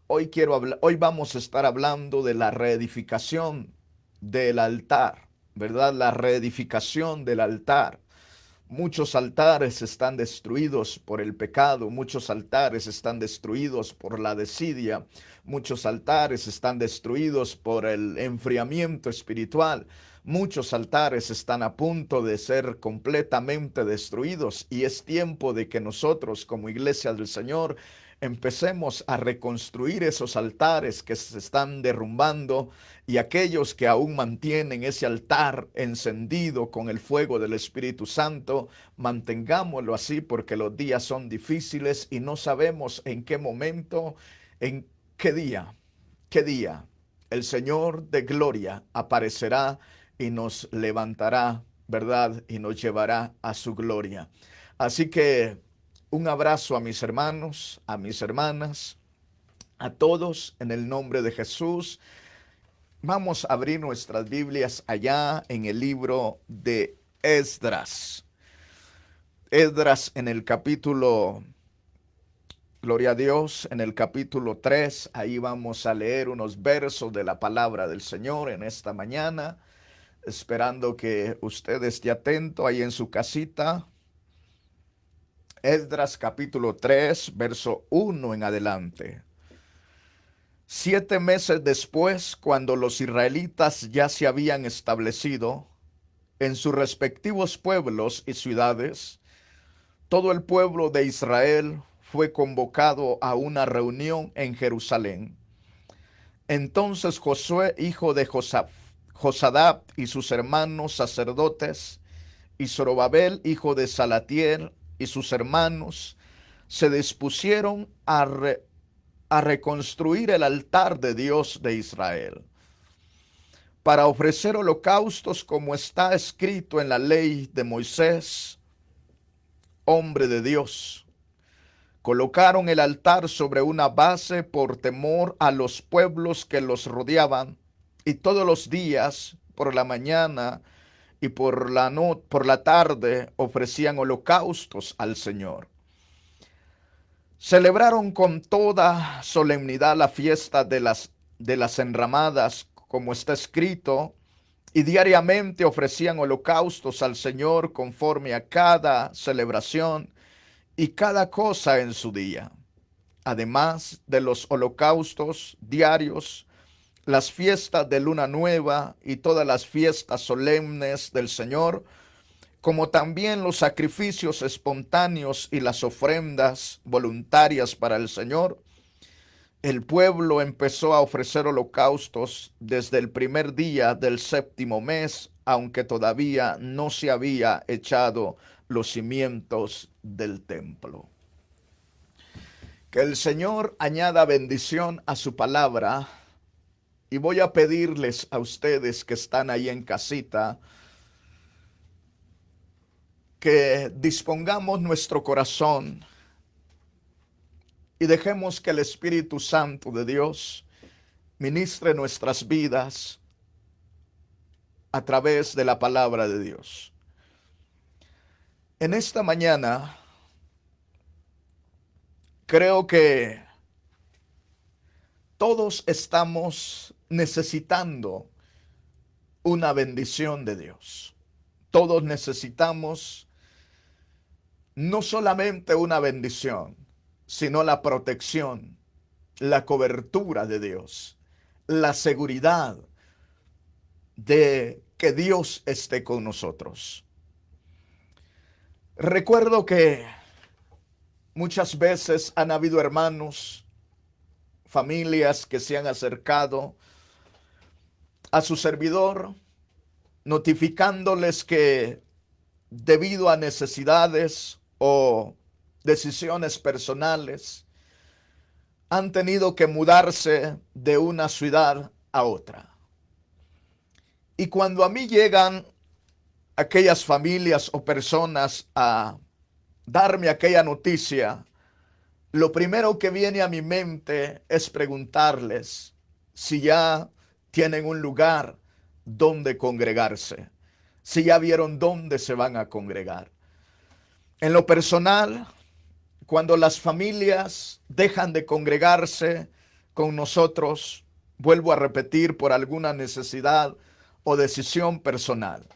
Hoy vamos a estar hablando de la reedificación del altar, ¿verdad? La reedificación del altar. Muchos altares están destruidos por el pecado, muchos altares están destruidos por la desidia, muchos altares están destruidos por el enfriamiento espiritual, muchos altares están a punto de ser completamente destruidos y es tiempo de que nosotros como iglesia del Señor empecemos a reconstruir esos altares que se están derrumbando y aquellos que aún mantienen ese altar encendido con el fuego del Espíritu Santo, mantengámoslo así porque los días son difíciles y no sabemos en qué momento, en qué día el Señor de gloria aparecerá y nos levantará, ¿verdad? Y nos llevará a su gloria. Así que un abrazo a mis hermanos, a mis hermanas, a todos en el nombre de Jesús. Vamos a abrir nuestras Biblias allá en el libro de Esdras. Esdras en el capítulo, gloria a Dios, en el capítulo 3. Ahí vamos a leer unos versos de la palabra del Señor en esta mañana, esperando que usted esté atento ahí en su casita. Esdras capítulo 3, verso 1 en adelante. 7 meses después, cuando los israelitas ya se habían establecido en sus respectivos pueblos y ciudades, todo el pueblo de Israel fue convocado a una reunión en Jerusalén. Entonces Josué, hijo de Josadab, y sus hermanos sacerdotes, y Zorobabel, hijo de Salatiel, y sus hermanos, se dispusieron a reconstruir el altar de Dios de Israel, para ofrecer holocaustos como está escrito en la ley de Moisés, hombre de Dios. Colocaron el altar sobre una base por temor a los pueblos que los rodeaban, y todos los días, por la mañana y por la tarde, ofrecían holocaustos al Señor. Celebraron con toda solemnidad la fiesta de las enramadas, como está escrito, y diariamente ofrecían holocaustos al Señor conforme a cada celebración y cada cosa en su día. Además de los holocaustos diarios, las fiestas de luna nueva y todas las fiestas solemnes del Señor, como también los sacrificios espontáneos y las ofrendas voluntarias para el Señor, el pueblo empezó a ofrecer holocaustos desde el primer día del séptimo mes, aunque todavía no se había echado los cimientos del templo. Que el Señor añada bendición a su palabra, y voy a pedirles a ustedes que están ahí en casita, que dispongamos nuestro corazón y dejemos que el Espíritu Santo de Dios ministre nuestras vidas a través de la palabra de Dios. En esta mañana creo que todos estamos necesitando una bendición de Dios. Todos necesitamos no solamente una bendición, sino la protección, la cobertura de Dios, la seguridad de que Dios esté con nosotros. Recuerdo que muchas veces han habido hermanos, familias que se han acercado a su servidor, notificándoles que debido a necesidades o decisiones personales, han tenido que mudarse de una ciudad a otra. Y cuando a mí llegan aquellas familias o personas a darme aquella noticia, lo primero que viene a mi mente es preguntarles si ya tienen un lugar donde congregarse, si ya vieron dónde se van a congregar. En lo personal, cuando las familias dejan de congregarse, con nosotros, vuelvo a repetir, por alguna necesidad o decisión personal.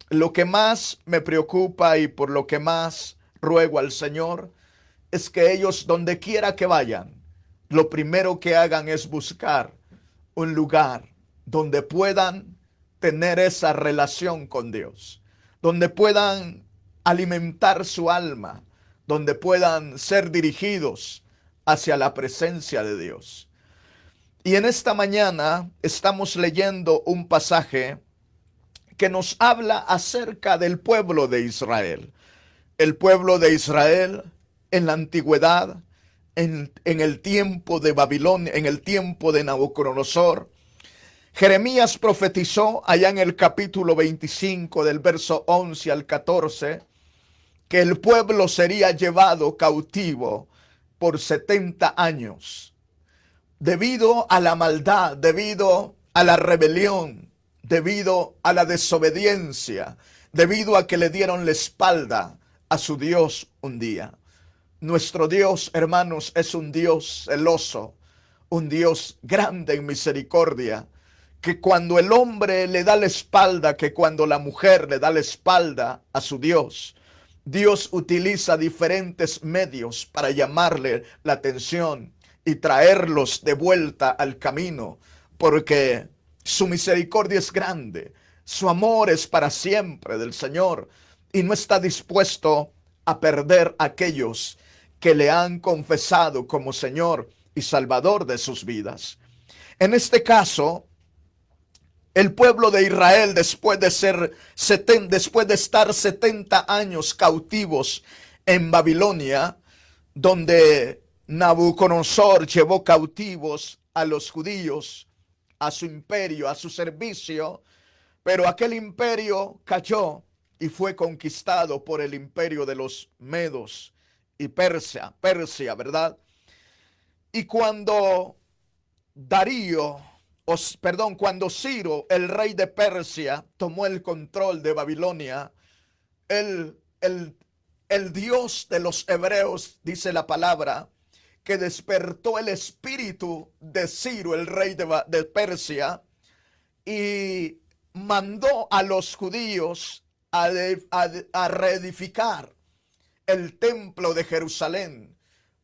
Lo que más me preocupa y por lo que más ruego al Señor es que ellos, donde quiera que vayan, lo primero que hagan es buscar un lugar donde puedan tener esa relación con Dios, donde puedan alimentar su alma, donde puedan ser dirigidos hacia la presencia de Dios. Y en esta mañana estamos leyendo un pasaje que nos habla acerca del pueblo de Israel. El pueblo de Israel en la antigüedad, en el tiempo de Babilonia, en el tiempo de Nabucodonosor. Jeremías profetizó allá en el capítulo 25 del verso 11 al 14 que el pueblo sería llevado cautivo por 70 años debido a la maldad, debido a la rebelión, debido a la desobediencia, debido a que le dieron la espalda a su Dios un día. Nuestro Dios, hermanos, es un Dios celoso, un Dios grande en misericordia, que cuando el hombre le da la espalda, que cuando la mujer le da la espalda a su Dios, Dios utiliza diferentes medios para llamarle la atención y traerlos de vuelta al camino, porque su misericordia es grande, su amor es para siempre del Señor, y no está dispuesto a perder a aquellos que le han confesado como Señor y Salvador de sus vidas. En este caso, el pueblo de Israel, después de estar 70 años cautivos en Babilonia, donde Nabucodonosor llevó cautivos a los judíos, a su imperio, a su servicio, pero aquel imperio cayó y fue conquistado por el imperio de los Medos y Persia, ¿verdad? Y cuando cuando Ciro, el rey de Persia, tomó el control de Babilonia, el Dios de los hebreos, dice la palabra, que despertó el espíritu de Ciro, el rey de Persia, y mandó a los judíos a reedificar el templo de Jerusalén,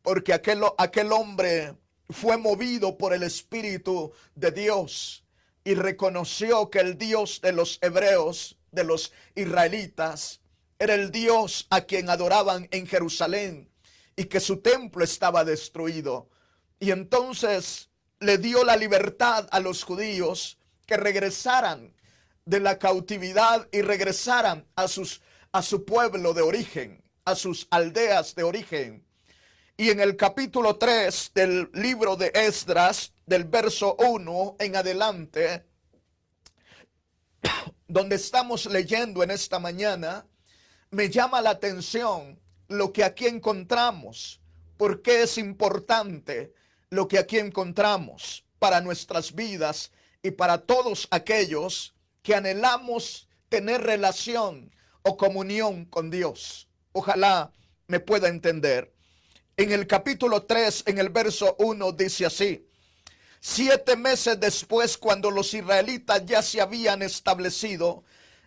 porque aquel hombre fue movido por el Espíritu de Dios y reconoció que el Dios de los hebreos, de los israelitas, era el Dios a quien adoraban en Jerusalén y que su templo estaba destruido. Y entonces le dio la libertad a los judíos que regresaran de la cautividad y regresaran a su pueblo de origen, a sus aldeas de origen. Y en el capítulo 3 del libro de Esdras, del verso 1 en adelante, donde estamos leyendo en esta mañana, me llama la atención lo que aquí encontramos. ¿Por qué es importante lo que aquí encontramos para nuestras vidas y para todos aquellos que anhelamos tener relación o comunión con Dios? Ojalá me pueda entender. En el capítulo 3, en el verso 1, dice así: 7 meses después, cuando los israelitas ya se habían establecido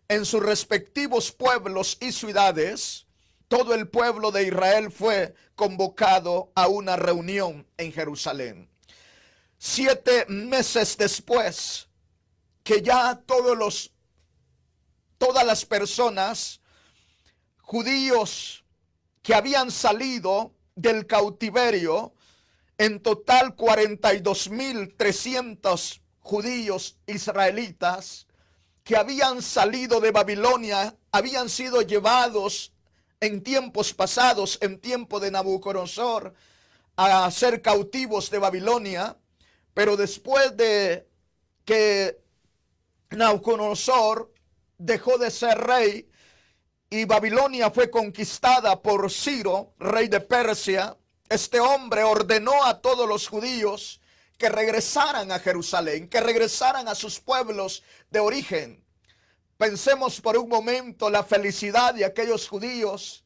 en sus respectivos pueblos y ciudades, todo el pueblo de Israel fue convocado a una reunión en Jerusalén. 7 meses después, que ya todas las personas, judíos que habían salido del cautiverio, en total 42,300 judíos israelitas que habían salido de Babilonia, habían sido llevados en tiempos pasados, en tiempo de Nabucodonosor, a ser cautivos de Babilonia. Pero después de que Nabucodonosor dejó de ser rey y Babilonia fue conquistada por Ciro, rey de Persia, este hombre ordenó a todos los judíos que regresaran a Jerusalén, que regresaran a sus pueblos de origen. Pensemos por un momento la felicidad de aquellos judíos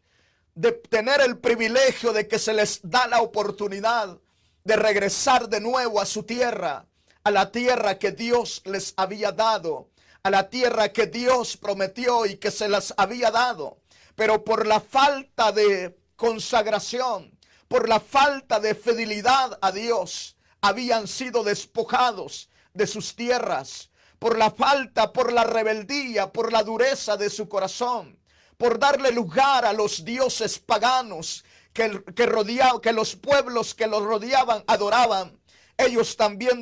de tener el privilegio de que se les da la oportunidad de regresar de nuevo a su tierra, a la tierra que Dios les había dado, a la tierra que Dios prometió y que se las había dado. Pero por la falta de consagración, por la falta de fidelidad a Dios, habían sido despojados de sus tierras. Por la falta, por la rebeldía, por la dureza de su corazón, por darle lugar a los dioses paganos que los pueblos que los rodeaban adoraban. Ellos también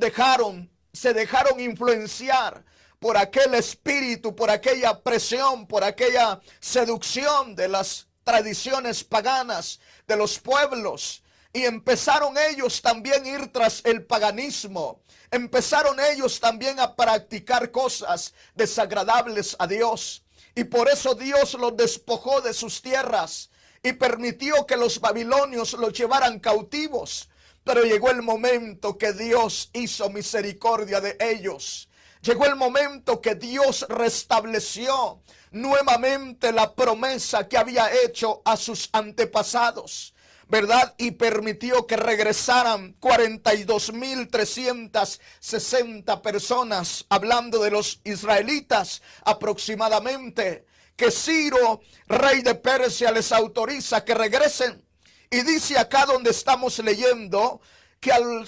se dejaron influenciar por aquel espíritu, por aquella presión, por aquella seducción de las tradiciones paganas de los pueblos. Y empezaron ellos también a ir tras el paganismo. Empezaron ellos también a practicar cosas desagradables a Dios. Y por eso Dios los despojó de sus tierras y permitió que los babilonios los llevaran cautivos. Pero llegó el momento que Dios hizo misericordia de ellos. Llegó el momento que Dios restableció nuevamente la promesa que había hecho a sus antepasados, ¿verdad? Y permitió que regresaran 42,360 personas, hablando de los israelitas aproximadamente, que Ciro, rey de Persia, les autoriza que regresen. Y dice acá donde estamos leyendo que al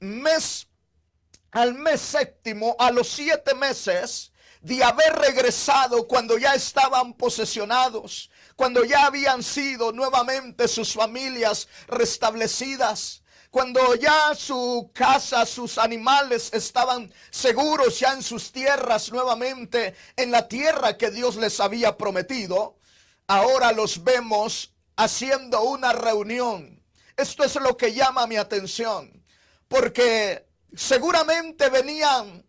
mes séptimo, a los 7 meses de haber regresado, cuando ya estaban posesionados, cuando ya habían sido nuevamente sus familias restablecidas, cuando ya su casa, sus animales estaban seguros ya en sus tierras nuevamente, en la tierra que Dios les había prometido, ahora los vemos haciendo una reunión. Esto es lo que llama mi atención, porque seguramente venían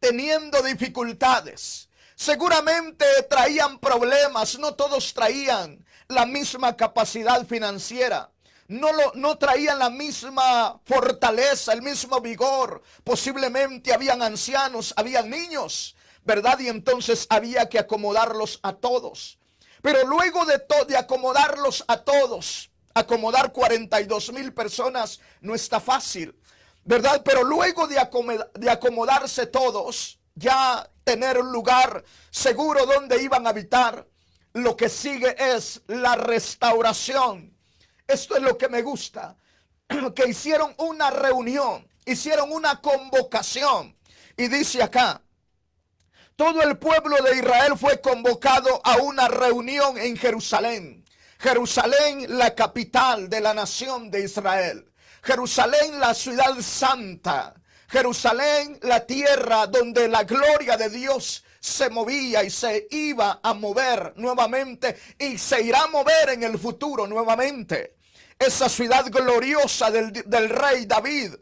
teniendo dificultades, seguramente traían problemas. No todos traían la misma capacidad financiera, no traían la misma fortaleza, el mismo vigor. Posiblemente habían ancianos, habían niños, ¿verdad? Y entonces había que acomodarlos a todos. Pero luego de acomodarlos a todos, acomodar 42,000 personas no está fácil, ¿verdad? Pero luego de acomodarse todos, ya tener un lugar seguro donde iban a habitar, lo que sigue es la restauración. Esto es lo que me gusta, que hicieron una reunión, hicieron una convocación. Y dice acá, todo el pueblo de Israel fue convocado a una reunión en Jerusalén. Jerusalén, la capital de la nación de Israel. Jerusalén, la ciudad santa. Jerusalén, la tierra donde la gloria de Dios se movía y se iba a mover nuevamente y se irá a mover en el futuro nuevamente. Esa ciudad gloriosa del rey David.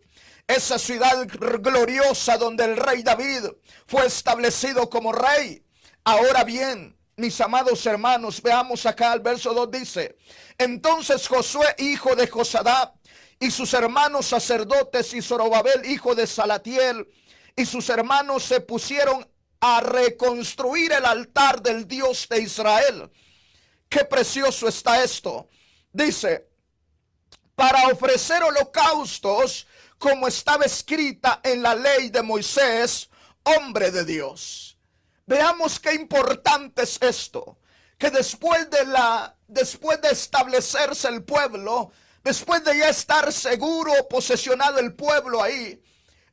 Esa ciudad gloriosa donde el rey David fue establecido como rey. Ahora bien, mis amados hermanos, veamos acá el verso 2 dice: entonces Josué, hijo de Josadá, y sus hermanos sacerdotes, y Zorobabel, hijo de Salatiel, y sus hermanos se pusieron a reconstruir el altar del Dios de Israel. Qué precioso está esto. Dice, para ofrecer holocaustos, como estaba escrita en la ley de Moisés, hombre de Dios. Veamos qué importante es esto, que después de establecerse el pueblo, después de ya estar seguro, posesionado el pueblo ahí,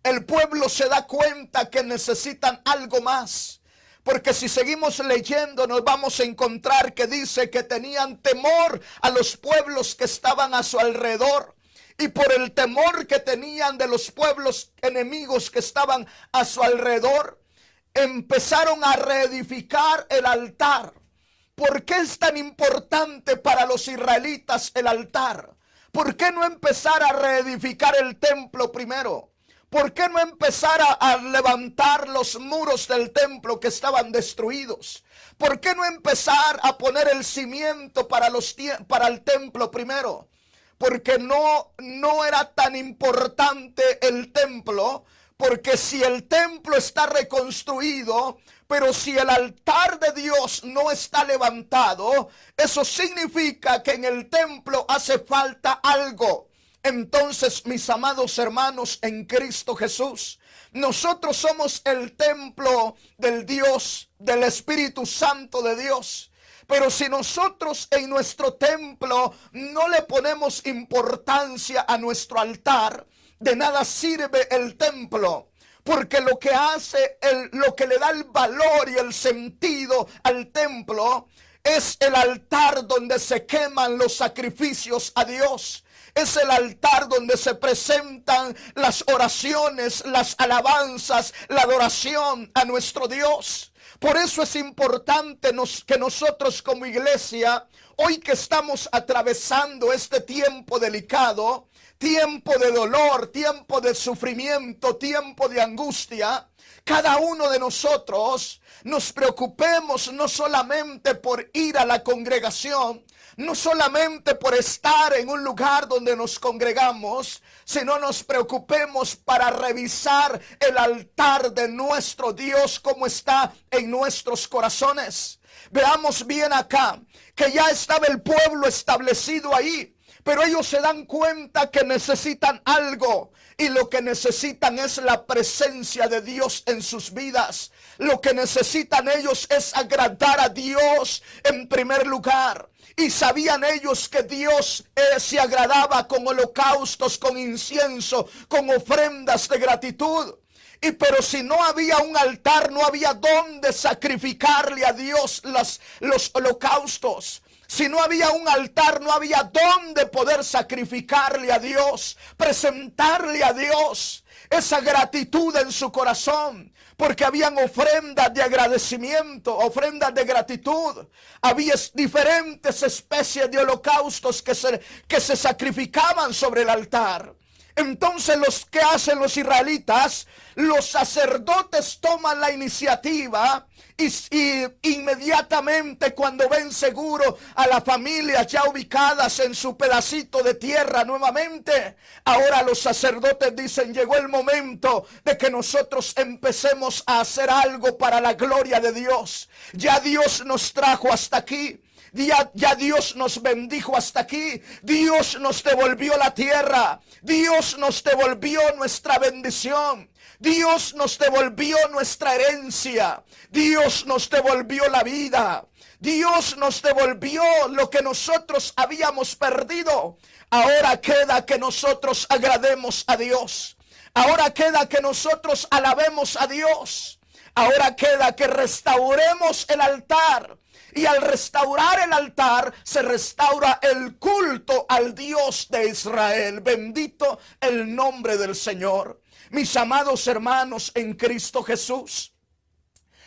el pueblo se da cuenta que necesitan algo más. Porque si seguimos leyendo nos vamos a encontrar que dice que tenían temor a los pueblos que estaban a su alrededor. Y por el temor que tenían de los pueblos enemigos que estaban a su alrededor, empezaron a reedificar el altar. ¿Por qué es tan importante para los israelitas el altar? ¿Por qué no empezar a reedificar el templo primero? ¿Por qué no empezar a levantar los muros del templo que estaban destruidos? ¿Por qué no empezar a poner el cimiento para el templo primero? Porque no era tan importante el templo, porque si el templo está reconstruido, pero si el altar de Dios no está levantado, eso significa que en el templo hace falta algo. Entonces, mis amados hermanos en Cristo Jesús, nosotros somos el templo del Dios, del Espíritu Santo de Dios. Pero si nosotros en nuestro templo no le ponemos importancia a nuestro altar, de nada sirve el templo. Porque lo que hace, lo que le da el valor y el sentido al templo es el altar donde se queman los sacrificios a Dios. Es el altar donde se presentan las oraciones, las alabanzas, la adoración a nuestro Dios. Por eso es importante que nosotros como iglesia, hoy que estamos atravesando este tiempo delicado, tiempo de dolor, tiempo de sufrimiento, tiempo de angustia, cada uno de nosotros nos preocupemos no solamente por ir a la congregación, no solamente por estar en un lugar donde nos congregamos, sino nos preocupemos para revisar el altar de nuestro Dios como está en nuestros corazones. Veamos bien acá que ya estaba el pueblo establecido ahí, pero ellos se dan cuenta que necesitan algo, y lo que necesitan es la presencia de Dios en sus vidas. Lo que necesitan ellos es agradar a Dios en primer lugar. Y sabían ellos que Dios se agradaba con holocaustos, con incienso, con ofrendas de gratitud. Pero si no había un altar, no había dónde sacrificarle a Dios los holocaustos. Si no había un altar, no había dónde poder sacrificarle a Dios, presentarle a Dios esa gratitud en su corazón. Porque habían ofrendas de agradecimiento, ofrendas de gratitud. Había diferentes especies de holocaustos que se sacrificaban sobre el altar. Entonces, los que hacen los israelitas, los sacerdotes toman la iniciativa y inmediatamente, cuando ven seguro a las familias ya ubicadas en su pedacito de tierra nuevamente, ahora los sacerdotes dicen: llegó el momento de que nosotros empecemos a hacer algo para la gloria de Dios. Ya Dios nos trajo hasta aquí. Ya Dios nos bendijo hasta aquí. Dios nos devolvió la tierra. Dios nos devolvió nuestra bendición. Dios nos devolvió nuestra herencia. Dios nos devolvió la vida. Dios nos devolvió lo que nosotros habíamos perdido. Ahora queda que nosotros agrademos a Dios. Ahora queda que nosotros alabemos a Dios. Ahora queda que restauremos el altar. Y al restaurar el altar, se restaura el culto al Dios de Israel. Bendito el nombre del Señor. Mis amados hermanos en Cristo Jesús,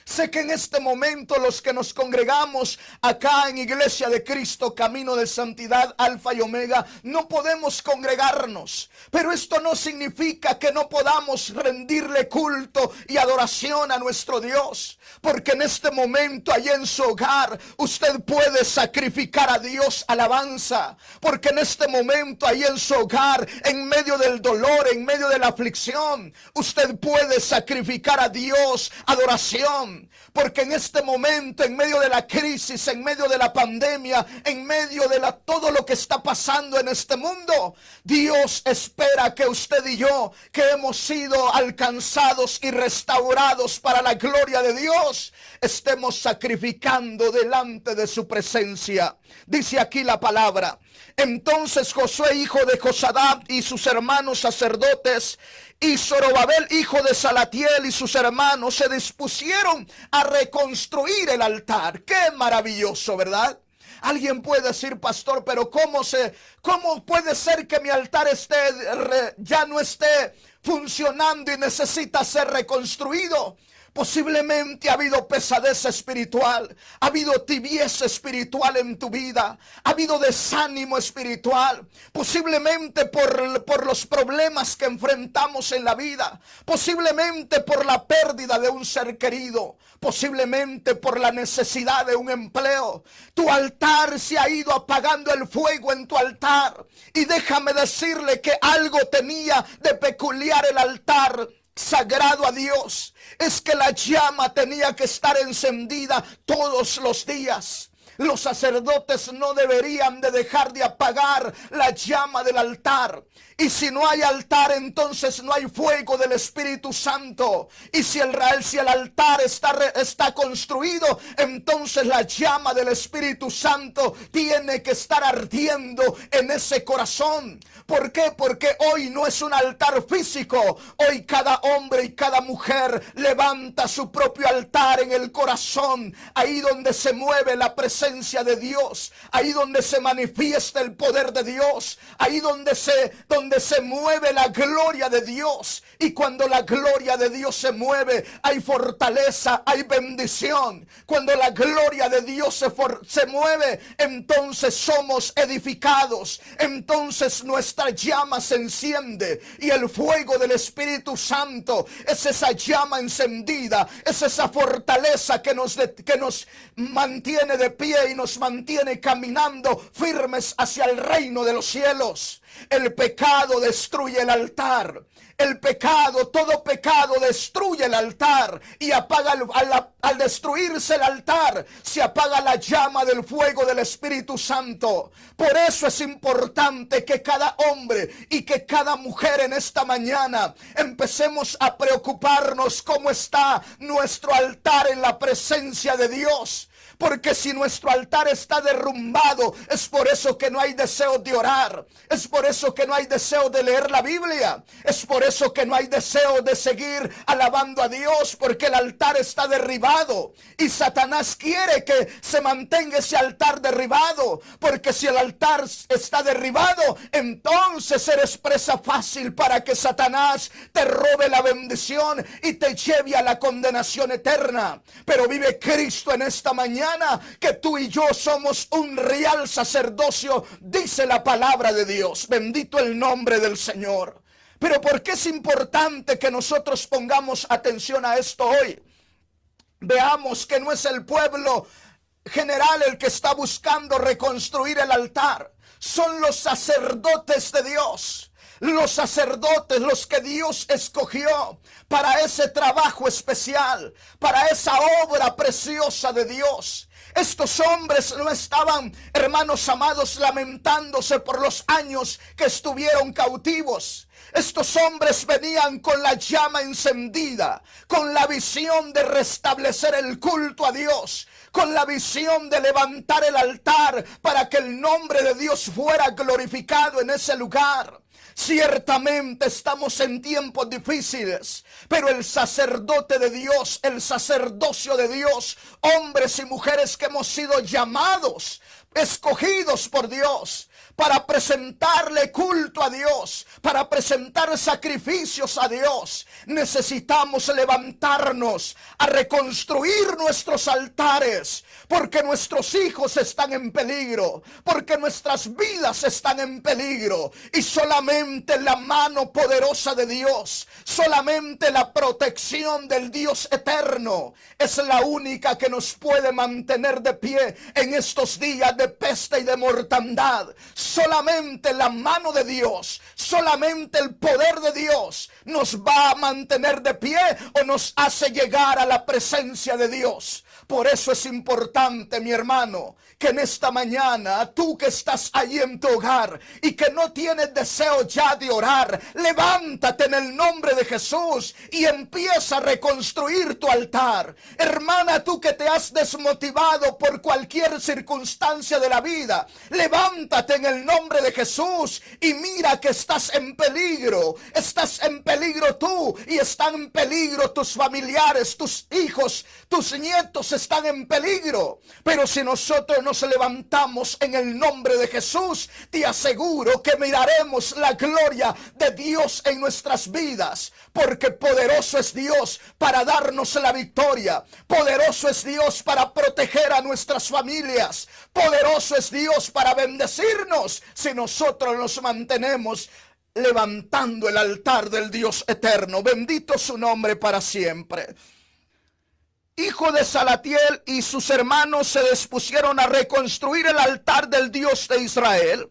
sé que en este momento los que nos congregamos acá en Iglesia de Cristo, Camino de Santidad, Alfa y Omega, no podemos congregarnos. Pero esto no significa que no podamos rendirle culto y adoración a nuestro Dios. Porque en este momento, allá en su hogar, usted puede sacrificar a Dios alabanza. Porque en este momento, allá en su hogar, en medio del dolor, en medio de la aflicción, usted puede sacrificar a Dios adoración. Porque en este momento, en medio de la crisis, en medio de la pandemia, en medio de todo lo que está pasando en este mundo, Dios espera que usted y yo, que hemos sido alcanzados y restaurados para la gloria de Dios, estemos sacrificando delante de su presencia. Dice aquí la palabra: entonces Josué, hijo de Josadá, y sus hermanos sacerdotes, y Zorobabel, hijo de Salatiel, y sus hermanos se dispusieron a reconstruir el altar. ¡Qué maravilloso!, ¿verdad? Alguien puede decir: pastor, pero ¿cómo puede ser que mi altar ya no esté funcionando y necesita ser reconstruido? Posiblemente ha habido pesadez espiritual, ha habido tibieza espiritual en tu vida, ha habido desánimo espiritual, posiblemente por los problemas que enfrentamos en la vida, posiblemente por la pérdida de un ser querido, posiblemente por la necesidad de un empleo. Tu altar se ha ido apagando el fuego en tu altar, y déjame decirle que algo tenía de peculiar el altar sagrado a Dios, es que la llama tenía que estar encendida todos los días. Los sacerdotes no deberían de dejar de apagar la llama del altar. Y si no hay altar, entonces no hay fuego del Espíritu Santo. Y si el altar está construido, entonces la llama del Espíritu Santo tiene que estar ardiendo en ese corazón. ¿Por qué? Porque hoy no es un altar físico. Hoy cada hombre y cada mujer levanta su propio altar en el corazón. Ahí donde se mueve la presencia de Dios. Ahí donde se manifiesta el poder de Dios. Ahí donde se mueve la gloria de Dios. Y cuando la gloria de Dios se mueve, hay fortaleza, hay bendición. Cuando la gloria de Dios se mueve, entonces somos edificados. Entonces nuestra llama se enciende. Y el fuego del Espíritu Santo es esa llama encendida. Es esa fortaleza que nos mantiene de pie y nos mantiene caminando firmes hacia el reino de los cielos. El pecado destruye el altar. Todo pecado destruye el altar y apaga al destruirse el altar, se apaga la llama del fuego del Espíritu Santo. Por eso es importante que cada hombre y que cada mujer en esta mañana empecemos a preocuparnos cómo está nuestro altar en la presencia de Dios. Porque si nuestro altar está derrumbado, es por eso que no hay deseo de orar. Es por eso que no hay deseo de leer la Biblia. Es por eso que no hay deseo de seguir alabando a Dios, porque el altar está derribado. Y Satanás quiere que se mantenga ese altar derribado. Porque si el altar está derribado, entonces eres presa fácil para que Satanás te robe la bendición y te lleve a la condenación eterna. Pero vive Cristo en esta mañana, que tú y yo somos un real sacerdocio, dice la palabra de Dios. Bendito el nombre del Señor. Pero ¿por qué es importante que nosotros pongamos atención a esto hoy? Veamos que no es el pueblo general el que está buscando reconstruir el altar. Son los sacerdotes de Dios. Los sacerdotes, los que Dios escogió para ese trabajo especial, para esa obra preciosa de Dios. Estos hombres no estaban, hermanos amados, lamentándose por los años que estuvieron cautivos. Estos hombres venían con la llama encendida, con la visión de restablecer el culto a Dios, con la visión de levantar el altar para que el nombre de Dios fuera glorificado en ese lugar. Ciertamente estamos en tiempos difíciles, pero el sacerdote de Dios, el sacerdocio de Dios, hombres y mujeres que hemos sido llamados, escogidos por Dios, para presentarle culto a Dios, para presentar sacrificios a Dios, necesitamos levantarnos a reconstruir nuestros altares, porque nuestros hijos están en peligro, porque nuestras vidas están en peligro, y solamente la mano poderosa de Dios, solamente la protección del Dios eterno es la única que nos puede mantener de pie en estos días de peste y de mortandad. Solamente la mano de Dios, solamente el poder de Dios nos va a mantener de pie o nos hace llegar a la presencia de Dios. Por eso es importante, mi hermano, que en esta mañana, tú que estás ahí en tu hogar y que no tienes deseo ya de orar, levántate en el nombre de Jesús y empieza a reconstruir tu altar. Hermana, tú que te has desmotivado por cualquier circunstancia de la vida, levántate en el nombre de Jesús y mira que estás en peligro. Estás en peligro tú y están en peligro tus familiares, tus hijos, tus nietos están en peligro. Pero si nosotros nos levantamos en el nombre de Jesús, te aseguro que miraremos la gloria de Dios en nuestras vidas, porque poderoso es Dios para darnos la victoria. Poderoso es Dios para proteger a nuestras familias. Poderoso es Dios para bendecirnos si nosotros nos mantenemos levantando el altar del Dios eterno. Bendito su nombre para siempre. Hijo de Salatiel y sus hermanos se dispusieron a reconstruir el altar del Dios de Israel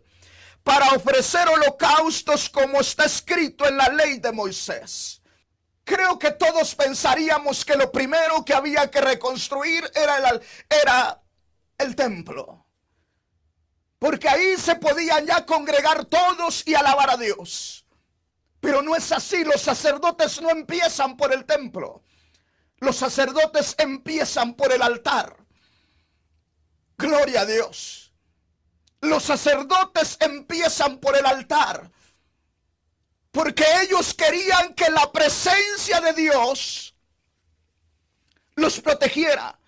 para ofrecer holocaustos como está escrito en la ley de Moisés. Creo que todos pensaríamos que lo primero que había que reconstruir era el templo, porque ahí se podían ya congregar todos y alabar a Dios. Pero no es así. Los sacerdotes no empiezan por el templo. Los sacerdotes empiezan por el altar. Gloria a Dios. Los sacerdotes empiezan por el altar, porque ellos querían que la presencia de Dios los protegiera,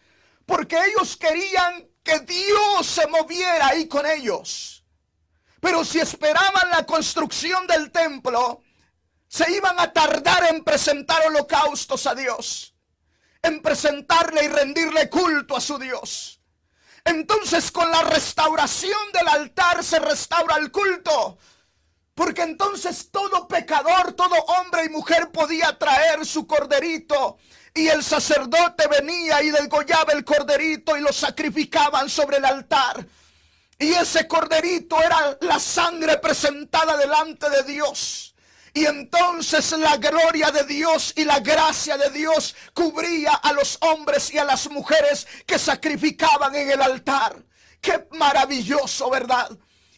porque ellos querían que Dios se moviera ahí con ellos. Pero si esperaban la construcción del templo, se iban a tardar en presentar holocaustos a Dios, en presentarle y rendirle culto a su Dios. Entonces, con la restauración del altar se restaura el culto, porque entonces todo pecador, todo hombre y mujer podía traer su corderito, y el sacerdote venía y degollaba el corderito y lo sacrificaban sobre el altar. Y ese corderito era la sangre presentada delante de Dios. Y entonces la gloria de Dios y la gracia de Dios cubría a los hombres y a las mujeres que sacrificaban en el altar. ¡Qué maravilloso!, ¿verdad?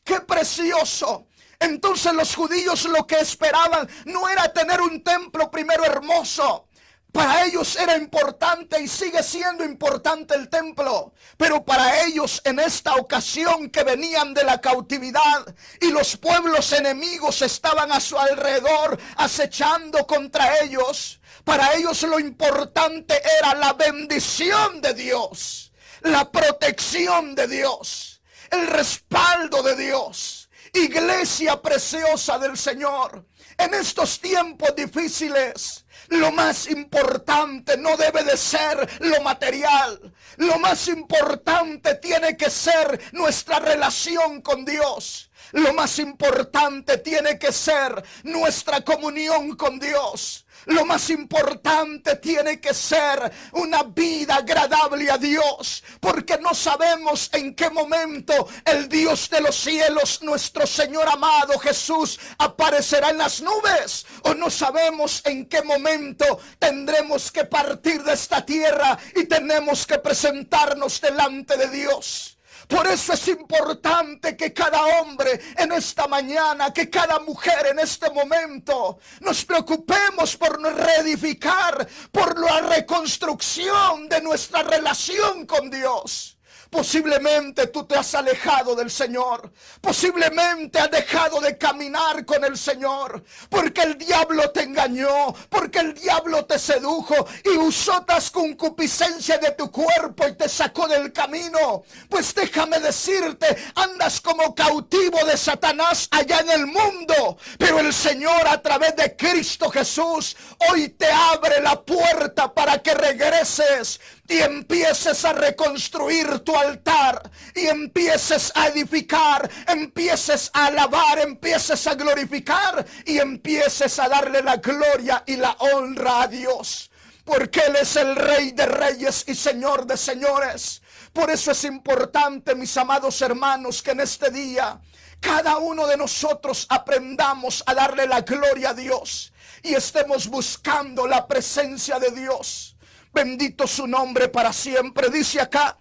¡Qué precioso! Entonces los judíos lo que esperaban no era tener un templo primero hermoso. Para ellos era importante y sigue siendo importante el templo, pero para ellos en esta ocasión que venían de la cautividad y los pueblos enemigos estaban a su alrededor acechando contra ellos, para ellos lo importante era la bendición de Dios, la protección de Dios, el respaldo de Dios. Iglesia preciosa del Señor, en estos tiempos difíciles, lo más importante no debe de ser lo material. Lo más importante tiene que ser nuestra relación con Dios. Lo más importante tiene que ser nuestra comunión con Dios. Lo más importante tiene que ser una vida agradable a Dios, porque no sabemos en qué momento el Dios de los cielos, nuestro Señor amado Jesús, aparecerá en las nubes, o no sabemos en qué momento tendremos que partir de esta tierra y tenemos que presentarnos delante de Dios. Por eso es importante que cada hombre en esta mañana, que cada mujer en este momento, nos preocupemos por reedificar, por la reconstrucción de nuestra relación con Dios. Posiblemente tú te has alejado del Señor. Posiblemente has dejado de caminar con el Señor, porque el diablo te engañó, porque el diablo te sedujo y usó las concupiscencias de tu cuerpo y te sacó del camino. Pues déjame decirte, andas como cautivo de Satanás allá en el mundo, pero el Señor a través de Cristo Jesús hoy te abre la puerta para que regreses y empieces a reconstruir tu altar, y empieces a edificar, empieces a alabar, empieces a glorificar y empieces a darle la gloria y la honra a Dios, porque Él es el Rey de reyes y Señor de señores. Por eso es importante, mis amados hermanos, que en este día cada uno de nosotros aprendamos a darle la gloria a Dios y estemos buscando la presencia de Dios. Bendito su nombre para siempre. Dice acá: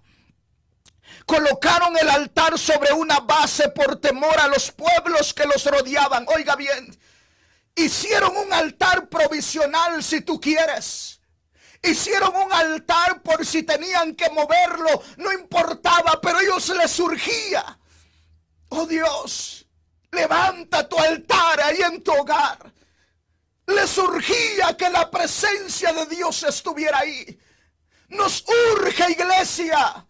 colocaron el altar sobre una base por temor a los pueblos que los rodeaban. Oiga bien, hicieron un altar provisional si tú quieres. Hicieron un altar por si tenían que moverlo, no importaba, pero a ellos les surgía. Oh Dios, levanta tu altar ahí en tu hogar. Le surgía que la presencia de Dios estuviera ahí. Nos urge, iglesia.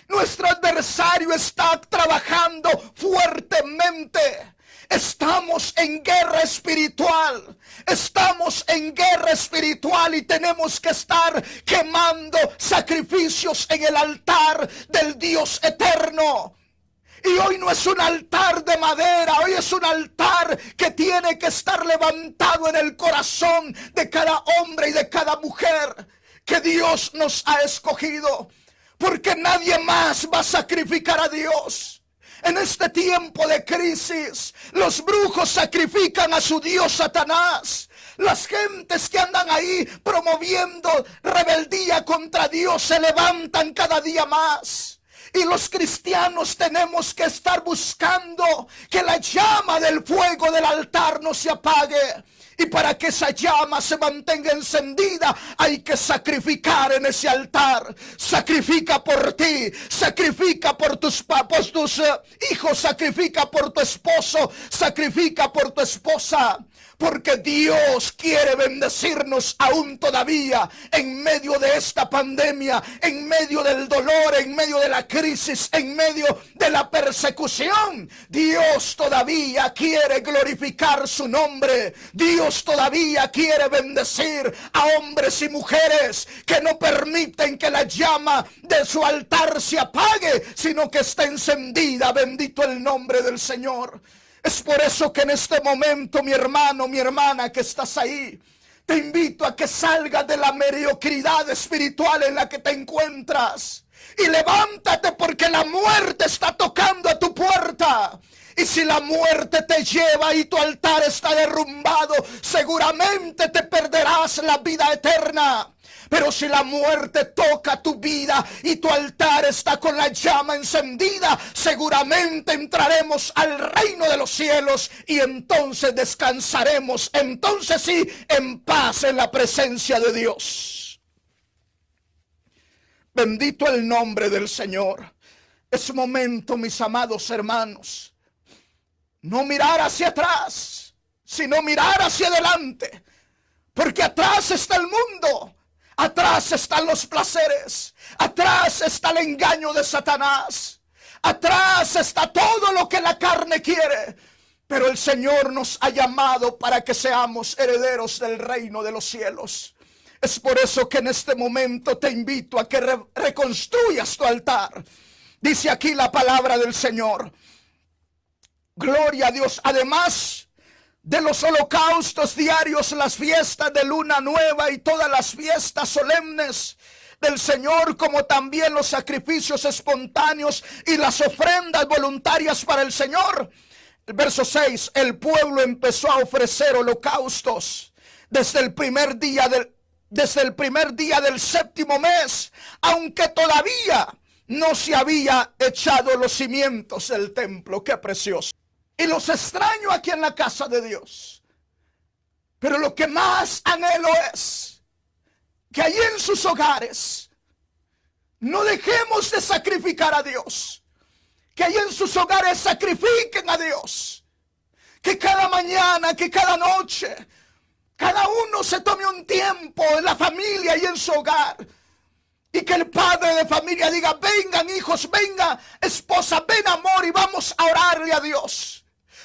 Nuestro adversario está trabajando fuertemente. Estamos en guerra espiritual. Estamos en guerra espiritual y tenemos que estar quemando sacrificios en el altar del Dios eterno. Y hoy no es un altar de madera, hoy es un altar que tiene que estar levantado en el corazón de cada hombre y de cada mujer que Dios nos ha escogido. Porque nadie más va a sacrificar a Dios. En este tiempo de crisis, los brujos sacrifican a su Dios Satanás. Las gentes que andan ahí promoviendo rebeldía contra Dios se levantan cada día más. Y los cristianos tenemos que estar buscando que la llama del fuego del altar no se apague. Y para que esa llama se mantenga encendida, hay que sacrificar en ese altar. Sacrifica por ti, sacrifica por tus hijos, sacrifica por tu esposo, sacrifica por tu esposa. Porque Dios quiere bendecirnos aún todavía en medio de esta pandemia, en medio del dolor, en medio de la crisis, en medio de la persecución. Dios todavía quiere glorificar su nombre. Dios todavía quiere bendecir a hombres y mujeres que no permiten que la llama de su altar se apague, sino que está encendida. Bendito el nombre del Señor. Es por eso que en este momento, mi hermano, mi hermana que estás ahí, te invito a que salgas de la mediocridad espiritual en la que te encuentras y levántate, porque la muerte está tocando a tu puerta. Y si la muerte te lleva y tu altar está derrumbado, seguramente te perderás la vida eterna. Pero si la muerte toca tu vida y tu altar está con la llama encendida, seguramente entraremos al reino de los cielos y entonces descansaremos, entonces sí, en paz en la presencia de Dios. Bendito el nombre del Señor. Es momento, mis amados hermanos, no mirar hacia atrás, sino mirar hacia adelante, porque atrás está el mundo. Atrás están los placeres, atrás está el engaño de Satanás, atrás está todo lo que la carne quiere. Pero el Señor nos ha llamado para que seamos herederos del reino de los cielos. Es por eso que en este momento te invito a que reconstruyas tu altar. Dice aquí la palabra del Señor. Gloria a Dios. Además de los holocaustos diarios, las fiestas de luna nueva y todas las fiestas solemnes del Señor, como también los sacrificios espontáneos y las ofrendas voluntarias para el Señor. El verso 6, el pueblo empezó a ofrecer holocaustos desde el primer día del séptimo mes, aunque todavía no se había echado los cimientos del templo. Qué precioso. Y los extraño aquí en la casa de Dios. Pero lo que más anhelo es que allí en sus hogares no dejemos de sacrificar a Dios. Que allí en sus hogares sacrifiquen a Dios. Que cada mañana, que cada noche, cada uno se tome un tiempo en la familia y en su hogar. Y que el padre de familia diga: vengan hijos, venga esposa, ven amor, y vamos a orarle a Dios.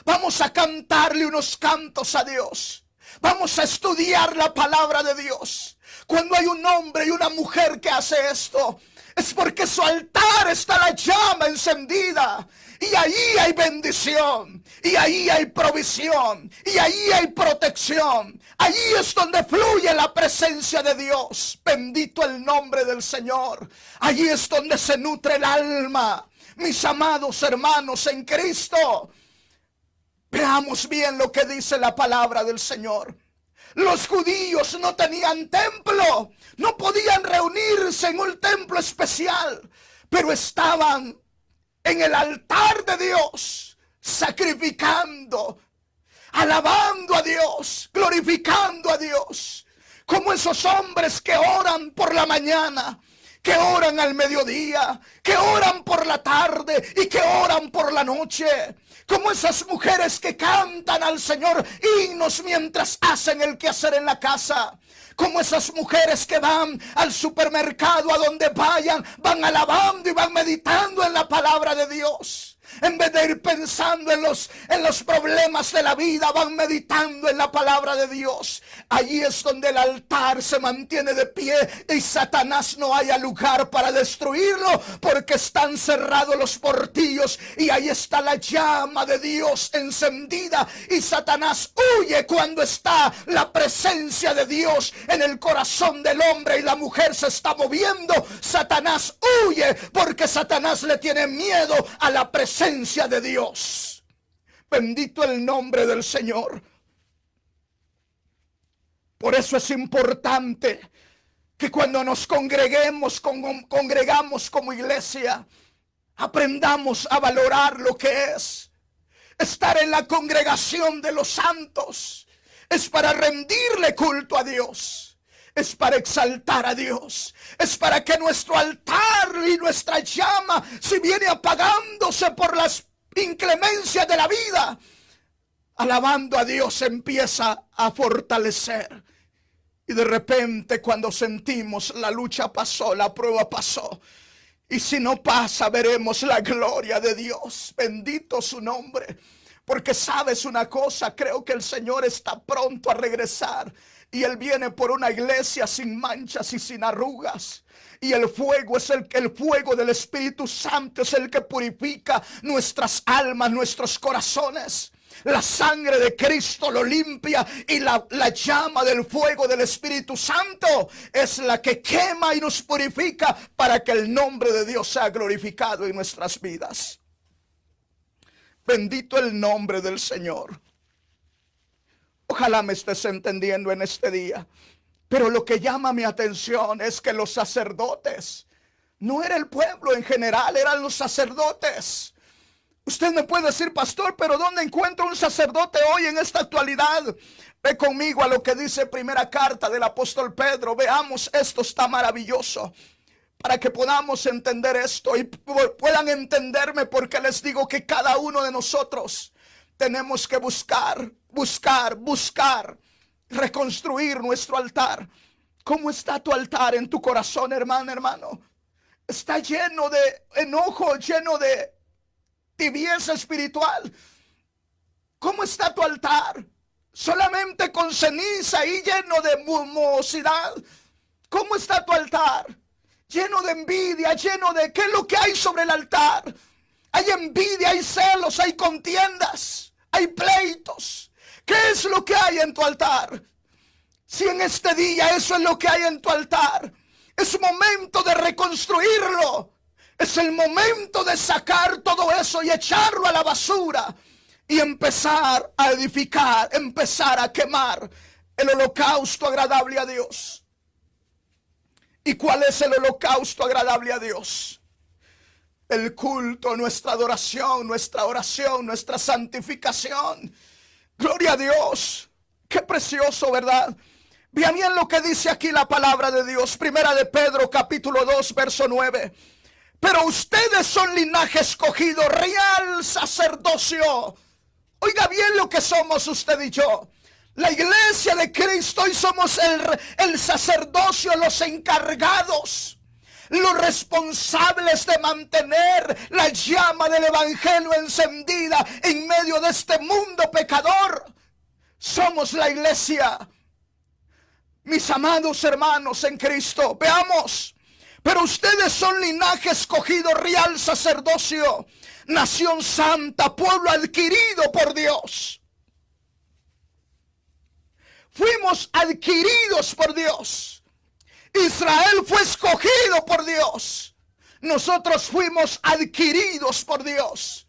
Vamos a cantarle unos cantos a Dios. Vamos a estudiar la palabra de Dios. Cuando hay un hombre y una mujer que hace esto, es porque su altar está la llama encendida. Y ahí hay bendición, y ahí hay provisión, y ahí hay protección. Allí es donde fluye la presencia de Dios. Bendito el nombre del Señor. Allí es donde se nutre el alma. Mis amados hermanos en Cristo, veamos bien lo que dice la palabra del Señor. Los judíos no tenían templo, no podían reunirse en un templo especial, pero estaban en el altar de Dios, sacrificando, alabando a Dios, glorificando a Dios, como esos hombres que oran por la mañana, que oran al mediodía, que oran por la tarde y que oran por la noche. Como esas mujeres que cantan al Señor himnos mientras hacen el quehacer en la casa. Como esas mujeres que van al supermercado, a donde vayan, van alabando y van meditando en la palabra de Dios. En vez de ir pensando en los problemas de la vida, van meditando en la palabra de Dios. Allí es donde el altar se mantiene de pie y Satanás no haya lugar para destruirlo, porque están cerrados los portillos y ahí está la llama de Dios encendida. Y Satanás huye cuando está la presencia de Dios en el corazón del hombre y la mujer se está moviendo. Satanás huye porque Satanás le tiene miedo a la presencia de Dios. Bendito el nombre del Señor. Por eso es importante que cuando nos congregamos como iglesia, Aprendamos a valorar lo que es estar en la congregación de los santos. Es para rendirle culto a Dios. Es para exaltar a Dios. Es para que nuestro altar y nuestra llama, si viene apagándose por las inclemencias de la vida, alabando a Dios, empieza a fortalecer. Y de repente, cuando sentimos la lucha pasó, la prueba pasó, y si no pasa, veremos la gloria de Dios. Bendito su nombre. Porque sabes una cosa, creo que el Señor está pronto a regresar. Y Él viene por una iglesia sin manchas y sin arrugas. Y el fuego es el fuego del Espíritu Santo es el que purifica nuestras almas, nuestros corazones. La sangre de Cristo lo limpia, y la llama del fuego del Espíritu Santo es la que quema y nos purifica para que el nombre de Dios sea glorificado en nuestras vidas. Bendito el nombre del Señor. Ojalá me estés entendiendo en este día. Pero lo que llama mi atención es que los sacerdotes, no era el pueblo en general, eran los sacerdotes. Usted me puede decir, pastor, pero ¿dónde encuentro un sacerdote hoy en esta actualidad? Ve conmigo a lo que dice primera carta del apóstol Pedro. Veamos, esto está maravilloso, para que podamos entender esto y puedan entenderme, porque les digo que cada uno de nosotros tenemos que buscar, reconstruir nuestro altar. ¿Cómo está tu altar en tu corazón, hermano? Está lleno de enojo, lleno de tibieza espiritual. ¿Cómo está tu altar? Solamente con ceniza y lleno de mumosidad. ¿Cómo está tu altar? Lleno de envidia, lleno de... ¿Qué es lo que hay sobre el altar? Hay envidia, hay celos, hay contiendas, hay pleitos. ¿Qué es lo que hay en tu altar? Si en este día eso es lo que hay en tu altar, es momento de reconstruirlo. Es el momento de sacar todo eso y echarlo a la basura y empezar a edificar, empezar a quemar el holocausto agradable a Dios. ¿Y cuál es el holocausto agradable a Dios? El culto, nuestra adoración, nuestra oración, nuestra santificación. Gloria a Dios. Qué precioso, ¿verdad? Vean bien lo que dice aquí la palabra de Dios. Primera de Pedro, capítulo 2, verso 9. Pero ustedes son linaje escogido, real sacerdocio. Oiga bien lo que somos usted y yo. La iglesia de Cristo, y somos el sacerdocio, los encargados, los responsables de mantener la llama del evangelio encendida en medio de este mundo pecador. Somos la iglesia. Mis amados hermanos en Cristo, veamos. Pero ustedes son linaje escogido, real sacerdocio, nación santa, pueblo adquirido por Dios. Fuimos adquiridos por Dios. Israel fue escogido por Dios. Nosotros fuimos adquiridos por Dios.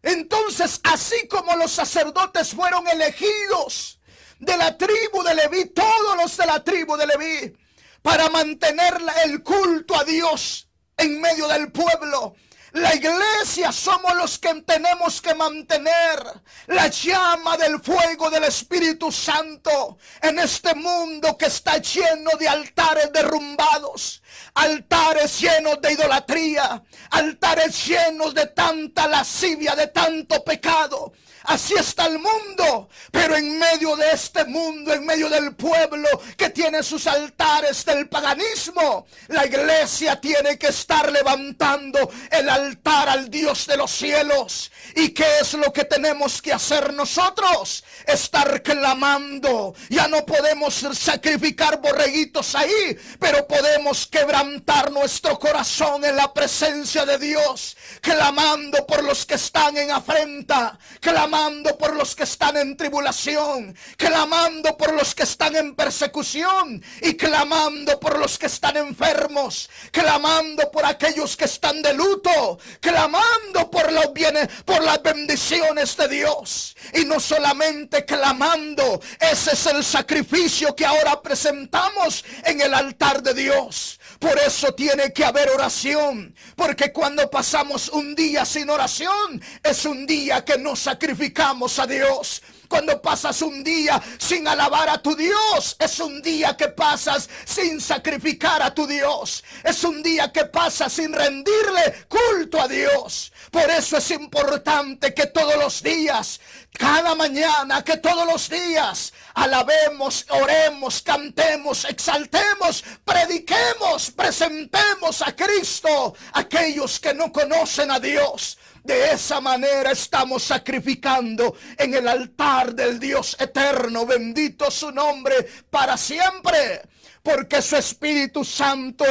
Entonces, así como los sacerdotes fueron elegidos de la tribu de Leví, todos los de la tribu de Leví, para mantener el culto a Dios en medio del pueblo, la iglesia somos los que tenemos que mantener la llama del fuego del Espíritu Santo en este mundo que está lleno de altares derrumbados, altares llenos de idolatría, altares llenos de tanta lascivia, de tanto pecado. Así está el mundo, pero en medio de este mundo, en medio del pueblo que tiene sus altares del paganismo, la iglesia tiene que estar levantando el altar al Dios de los cielos. ¿Y qué es lo que tenemos que hacer nosotros? Estar clamando. Ya no podemos sacrificar borreguitos ahí, pero podemos quebrantar nuestro corazón en la presencia de Dios, clamando por los que están en afrenta, clamando por los que están en tribulación, clamando por los que están en persecución y clamando por los que están enfermos, clamando por aquellos que están de luto, clamando por los bienes, por las bendiciones de Dios. Y no solamente clamando, ese es el sacrificio que ahora presentamos en el altar de Dios. Por eso tiene que haber oración, porque cuando pasamos un día sin oración, es un día que no sacrificamos a Dios. Cuando pasas un día sin alabar a tu Dios, es un día que pasas sin sacrificar a tu Dios. Es un día que pasas sin rendirle culto a Dios. Por eso es importante que todos los días, cada mañana, que todos los días alabemos, oremos, cantemos, exaltemos, prediquemos, presentemos a Cristo a aquellos que no conocen a Dios. De esa manera estamos sacrificando en el altar del Dios eterno. Bendito su nombre para siempre. Porque su Espíritu Santo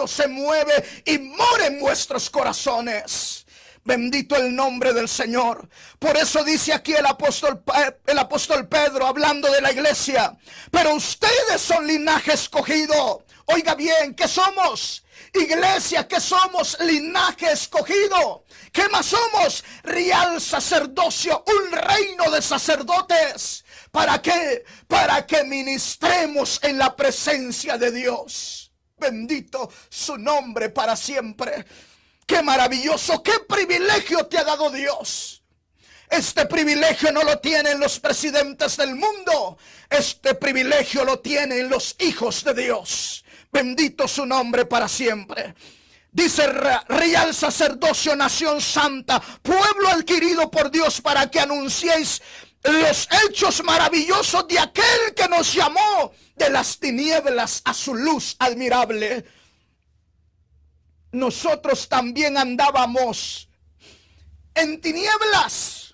se mueve y mora en vuestros corazones. Bendito el nombre del Señor. Por eso dice aquí el apóstol Pedro, hablando de la iglesia: pero ustedes son linaje escogido. Oiga bien, ¿qué somos? Iglesia, que somos linaje escogido. ¿Qué más somos? Real sacerdocio, un reino de sacerdotes. ¿Para qué? Para que ministremos en la presencia de Dios. Bendito su nombre para siempre. Qué maravilloso, qué privilegio te ha dado Dios. Este privilegio no lo tienen los presidentes del mundo. Este privilegio lo tienen los hijos de Dios. Bendito su nombre para siempre. Dice: real sacerdocio, nación santa, pueblo adquirido por Dios, para que anunciéis los hechos maravillosos de aquel que nos llamó de las tinieblas a su luz admirable. Nosotros también andábamos en tinieblas,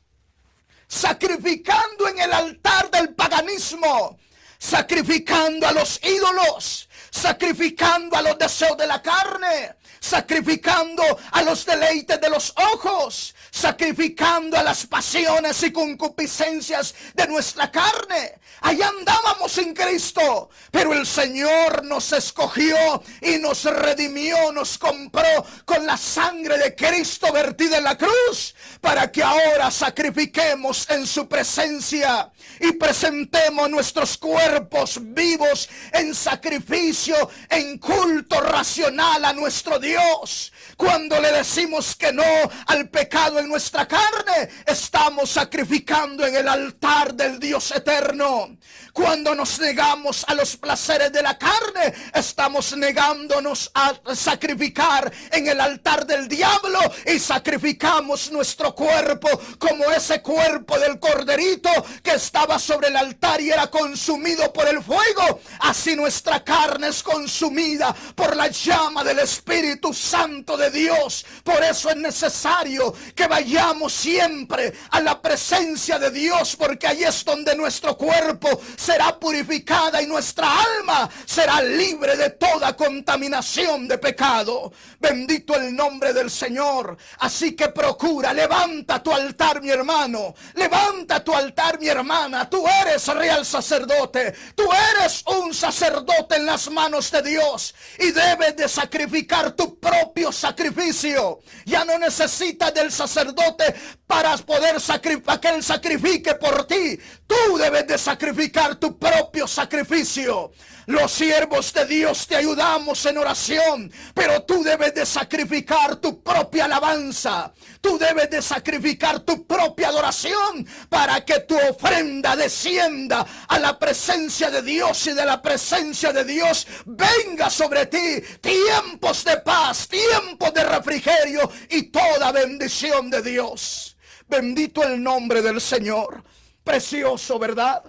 sacrificando en el altar del paganismo, sacrificando a los ídolos, sacrificando a los deseos de la carne, sacrificando a los deleites de los ojos, sacrificando a las pasiones y concupiscencias de nuestra carne. Allá andábamos sin Cristo, pero el Señor nos escogió y nos redimió, nos compró con la sangre de Cristo vertida en la cruz, para que ahora sacrifiquemos en su presencia y presentemos nuestros cuerpos vivos en sacrificio, en culto racional a nuestro Dios. Cuando le decimos que no al pecado en nuestra carne, estamos sacrificando en el altar del Dios eterno. Cuando nos negamos a los placeres de la carne, estamos negándonos a sacrificar en el altar del diablo, y sacrificamos nuestro cuerpo como ese cuerpo del corderito que estaba sobre el altar y era consumido por el fuego. Así nuestra carne es consumida por la llama del Espíritu Santo de Dios. Por eso es necesario que vayamos siempre a la presencia de Dios, porque ahí es donde nuestro cuerpo será purificada y nuestra alma será libre de toda contaminación de pecado. Bendito el nombre del Señor. Así que procura, levanta tu altar, mi hermano, levanta tu altar, mi hermana. Tú eres real sacerdote, tú eres un sacerdote en las manos de Dios, y debes de sacrificar tu propio sacrificio. Ya no necesitas del sacerdote para poder que él sacrifique por ti. Tú debes de sacrificar tu propio sacrificio. Los siervos de Dios te ayudamos en oración, pero tú debes de sacrificar tu propia alabanza. Tú debes de sacrificar tu propia adoración para que tu ofrenda descienda a la presencia de Dios, y de la presencia de Dios venga sobre ti tiempos de paz, tiempos de refrigerio y toda bendición de Dios. Bendito el nombre del Señor. Precioso, ¿verdad?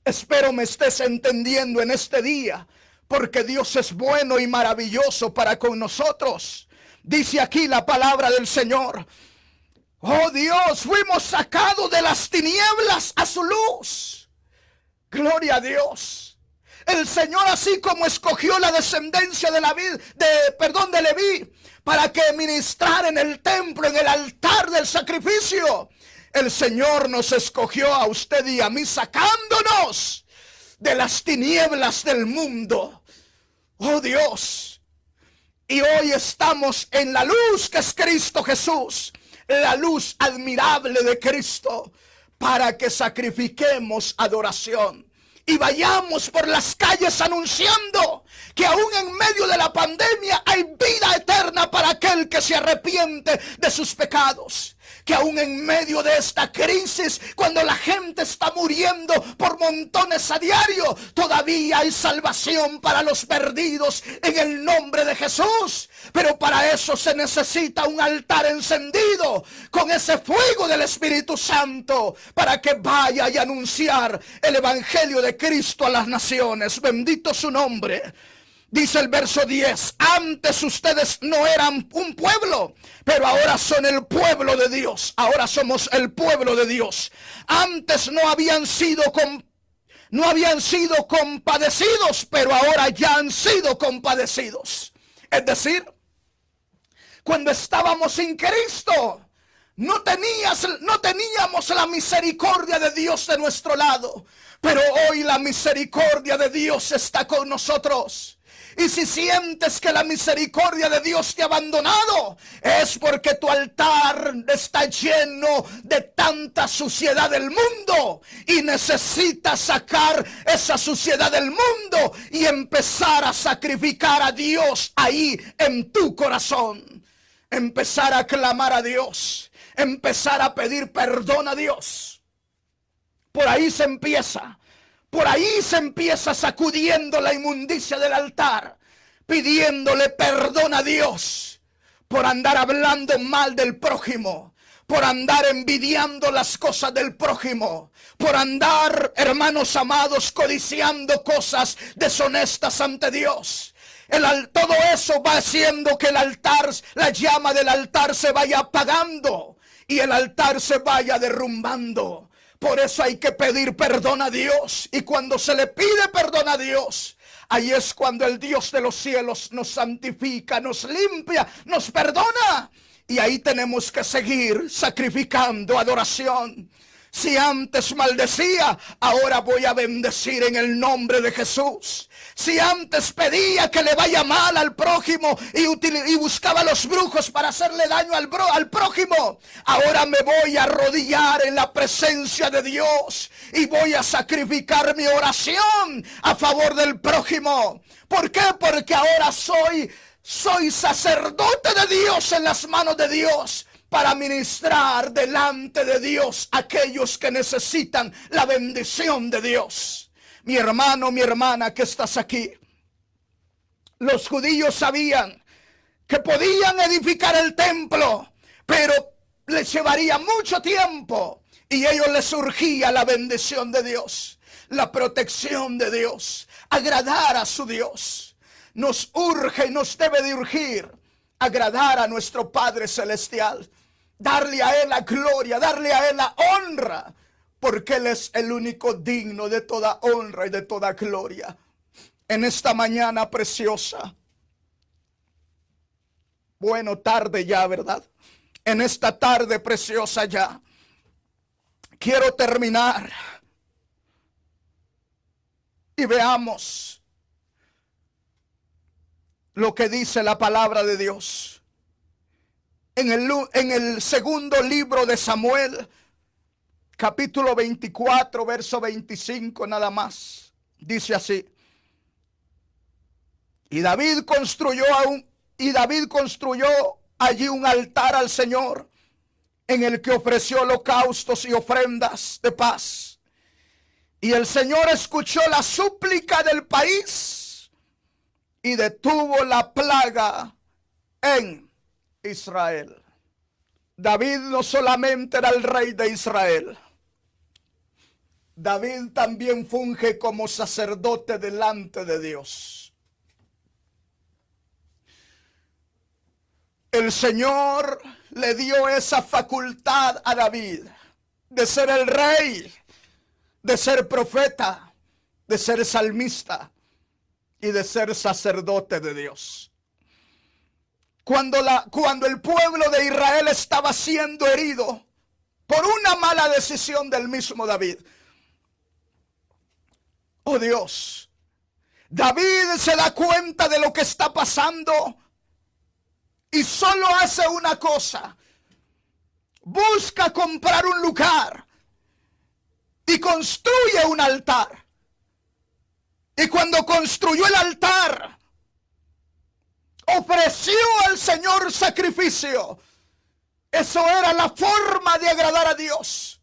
Espero me estés entendiendo en este día, porque Dios es bueno y maravilloso para con nosotros. Dice aquí la palabra del Señor: oh Dios, fuimos sacados de las tinieblas a su luz. Gloria a Dios. El Señor, así como escogió la descendencia de Leví para que ministrara en el templo, en el altar del sacrificio, el Señor nos escogió a usted y a mí, sacándonos de las tinieblas del mundo. Oh Dios. Y hoy estamos en la luz que es Cristo Jesús, la luz admirable de Cristo, para que sacrifiquemos adoración. y vayamos por las calles anunciando que aún en medio de la pandemia hay vida eterna para aquel que se arrepiente de sus pecados. Que aún en medio de esta crisis, cuando la gente está muriendo por montones a diario, todavía hay salvación para los perdidos en el nombre de Jesús. Pero para eso se necesita un altar encendido con ese fuego del Espíritu Santo, para que vaya y anunciar el evangelio de Cristo a las naciones. Bendito su nombre. Dice el verso 10, antes ustedes no eran un pueblo, pero ahora son el pueblo de Dios. Ahora somos el pueblo de Dios. Antes no habían sido compadecidos, pero ahora ya han sido compadecidos. Es decir, cuando estábamos sin Cristo, no teníamos la misericordia de Dios de nuestro lado. Pero hoy la misericordia de Dios está con nosotros. Y si sientes que la misericordia de Dios te ha abandonado, es porque tu altar está lleno de tanta suciedad del mundo y necesitas sacar esa suciedad del mundo y empezar a sacrificar a Dios ahí en tu corazón. Empezar a clamar a Dios, empezar a pedir perdón a Dios. Por ahí se empieza. Por ahí se empieza sacudiendo la inmundicia del altar, pidiéndole perdón a Dios por andar hablando mal del prójimo, por andar envidiando las cosas del prójimo, por andar, hermanos amados, codiciando cosas deshonestas ante Dios. Todo eso va haciendo que el altar, la llama del altar se vaya apagando y el altar se vaya derrumbando. Por eso hay que pedir perdón a Dios. Y cuando se le pide perdón a Dios, ahí es cuando el Dios de los cielos nos santifica, nos limpia, nos perdona. Y ahí tenemos que seguir sacrificando adoración. Si antes maldecía, ahora voy a bendecir en el nombre de Jesús. Si antes pedía que le vaya mal al prójimo y buscaba a los brujos para hacerle daño al prójimo, ahora me voy a arrodillar en la presencia de Dios y voy a sacrificar mi oración a favor del prójimo. ¿Por qué? Porque ahora soy sacerdote de Dios en las manos de Dios, para ministrar delante de Dios a aquellos que necesitan la bendición de Dios. Mi hermano, mi hermana que estás aquí, los judíos sabían que podían edificar el templo, pero les llevaría mucho tiempo y a ellos les surgía la bendición de Dios, la protección de Dios, agradar a su Dios. Nos urge y nos debe de urgir agradar a nuestro Padre Celestial, darle a Él la gloria, darle a Él la honra, porque Él es el único digno de toda honra y de toda gloria. En esta mañana preciosa, bueno, tarde ya, ¿verdad? En esta tarde preciosa ya, quiero terminar y veamos lo que dice la palabra de Dios. En el segundo libro de Samuel, capítulo 24, verso 25 nada más, dice así: y David construyó allí un altar al Señor, en el que ofreció holocaustos y ofrendas de paz. Y el Señor escuchó la súplica del país y detuvo la plaga en Israel. David no solamente era el rey de Israel, David también funge como sacerdote delante de Dios. El Señor le dio esa facultad a David de ser el rey, de ser profeta, de ser salmista y de ser sacerdote de Dios. Cuando el pueblo de Israel estaba siendo herido por una mala decisión del mismo David, oh Dios, David se da cuenta de lo que está pasando y solo hace una cosa: busca comprar un lugar y construye un altar. Y cuando construyó el altar, ofreció al Señor sacrificio. Eso era la forma de agradar a Dios.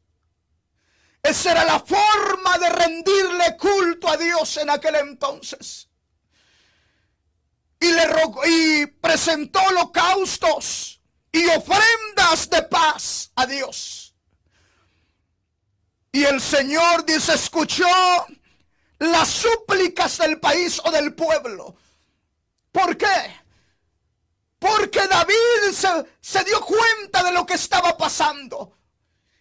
Esa era la forma de rendirle culto a Dios en aquel entonces. Y le rogó y presentó holocaustos y ofrendas de paz a Dios. Y el Señor dice, escuchó las súplicas del país o del pueblo. ¿Por qué? Porque David se dio cuenta de lo que estaba pasando.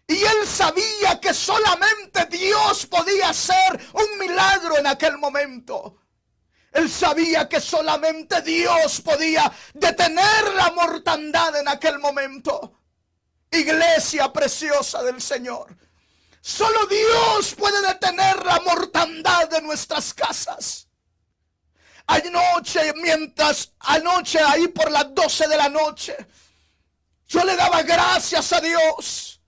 Y él sabía que solamente Dios podía hacer un milagro en aquel momento. Él sabía que solamente Dios podía detener la mortandad en aquel momento. Iglesia preciosa del Señor, solo Dios puede detener la mortandad de nuestras casas. Anoche ahí por las 12 de la noche, yo le daba gracias a Dios,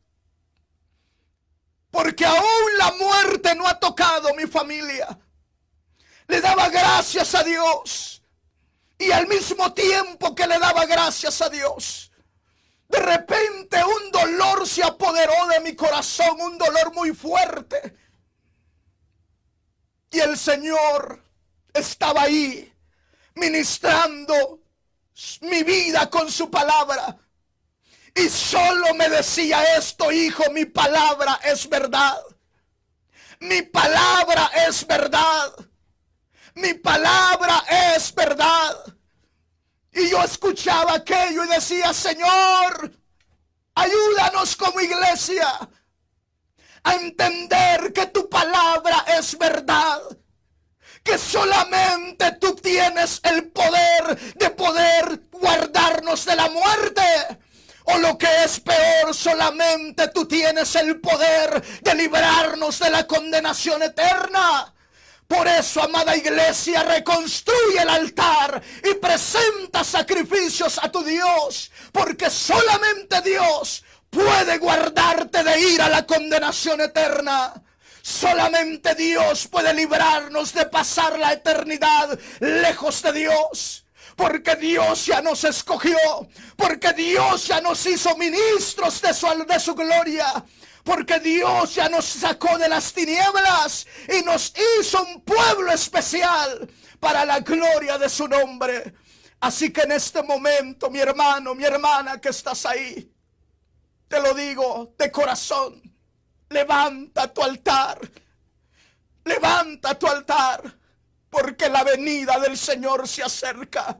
porque aún la muerte no ha tocado mi familia. Le daba gracias a Dios, y al mismo tiempo que le daba gracias a Dios, de repente un dolor se apoderó de mi corazón, un dolor muy fuerte. Y el Señor estaba ahí ministrando mi vida con su palabra. Y solo me decía esto: hijo, mi palabra es verdad. Mi palabra es verdad. Mi palabra es verdad. Y yo escuchaba aquello y decía: Señor, ayúdanos como iglesia a entender que tu palabra es verdad, que solamente tú tienes el poder de poder guardarnos de la muerte, o lo que es peor, solamente tú tienes el poder de librarnos de la condenación eterna. Por eso, amada iglesia, reconstruye el altar y presenta sacrificios a tu Dios, porque solamente Dios puede guardarte de ir a la condenación eterna. Solamente Dios puede librarnos de pasar la eternidad lejos de Dios. Porque Dios ya nos escogió, porque Dios ya nos hizo ministros de su gloria, porque Dios ya nos sacó de las tinieblas y nos hizo un pueblo especial para la gloria de su nombre. Así que en este momento, mi hermano, mi hermana que estás ahí, te lo digo de corazón: levanta tu altar, levanta tu altar, porque la venida del Señor se acerca.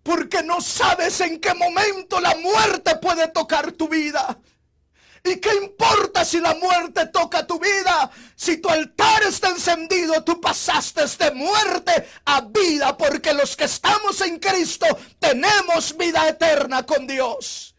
Porque no sabes en qué momento la muerte puede tocar tu vida. ¿Y qué importa si la muerte toca tu vida? Si tu altar está encendido, tú pasaste de muerte a vida, porque los que estamos en Cristo tenemos vida eterna con Dios.